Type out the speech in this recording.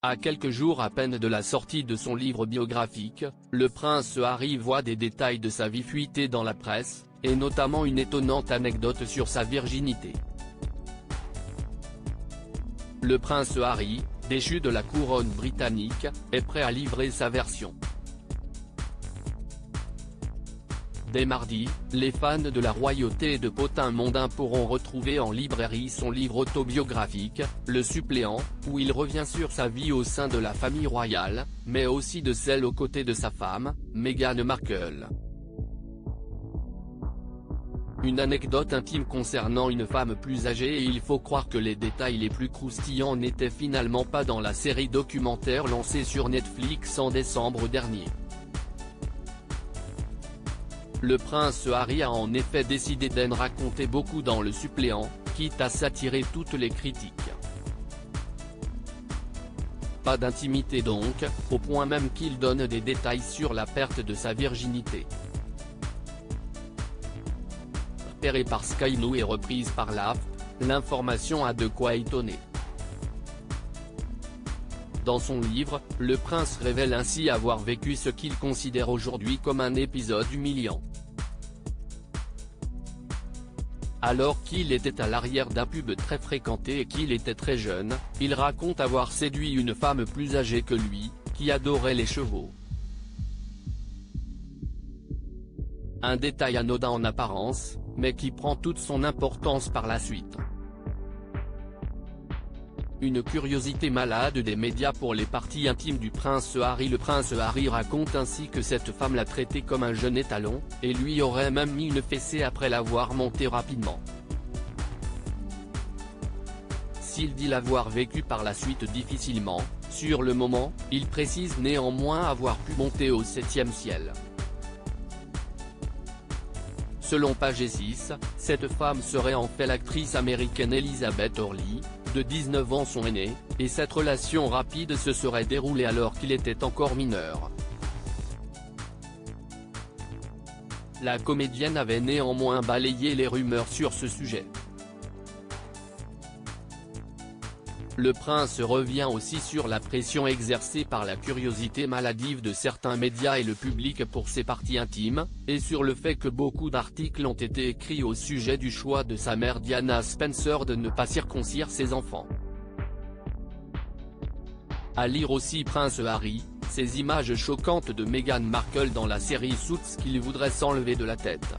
À quelques jours à peine de la sortie de son livre biographique, le prince Harry voit des détails de sa vie fuiter dans la presse, et notamment une étonnante anecdote sur sa virginité. Le prince Harry, déchu de la couronne britannique, est prêt à livrer sa version. Dès mardi, les fans de la royauté et de potins mondains pourront retrouver en librairie son livre autobiographique, Le Suppléant, où il revient sur sa vie au sein de la famille royale, mais aussi de celle aux côtés de sa femme, Meghan Markle. Une anecdote intime concernant une femme plus âgée, et il faut croire que les détails les plus croustillants n'étaient finalement pas dans la série documentaire lancée sur Netflix en décembre dernier. Le prince Harry a en effet décidé d'en raconter beaucoup dans Le Suppléant, quitte à s'attirer toutes les critiques. Pas d'intimité donc, au point même qu'il donne des détails sur la perte de sa virginité. Repérée par Sky News et reprise par l'AFP, l'information a de quoi étonner. Dans son livre, le prince révèle ainsi avoir vécu ce qu'il considère aujourd'hui comme un épisode humiliant. Alors qu'il était à l'arrière d'un pub très fréquenté et qu'il était très jeune, il raconte avoir séduit une femme plus âgée que lui, qui adorait les chevaux. Un détail anodin en apparence, mais qui prend toute son importance par la suite. Une curiosité malade des médias pour les parties intimes du prince Harry. Le prince Harry raconte ainsi que cette femme l'a traité comme un jeune étalon, et lui aurait même mis une fessée après l'avoir monté rapidement. S'il dit l'avoir vécu par la suite difficilement, sur le moment, il précise néanmoins avoir pu monter au 7e ciel. Selon Page 6, cette femme serait en fait l'actrice américaine Elizabeth Hurley, de 19 ans son aînée, et cette relation rapide se serait déroulée alors qu'il était encore mineur. La comédienne avait néanmoins balayé les rumeurs sur ce sujet. Le prince revient aussi sur la pression exercée par la curiosité maladive de certains médias et le public pour ses parties intimes, et sur le fait que beaucoup d'articles ont été écrits au sujet du choix de sa mère Diana Spencer de ne pas circoncire ses enfants. À lire aussi Prince Harry, ces images choquantes de Meghan Markle dans la série Suits qu'il voudrait s'enlever de la tête.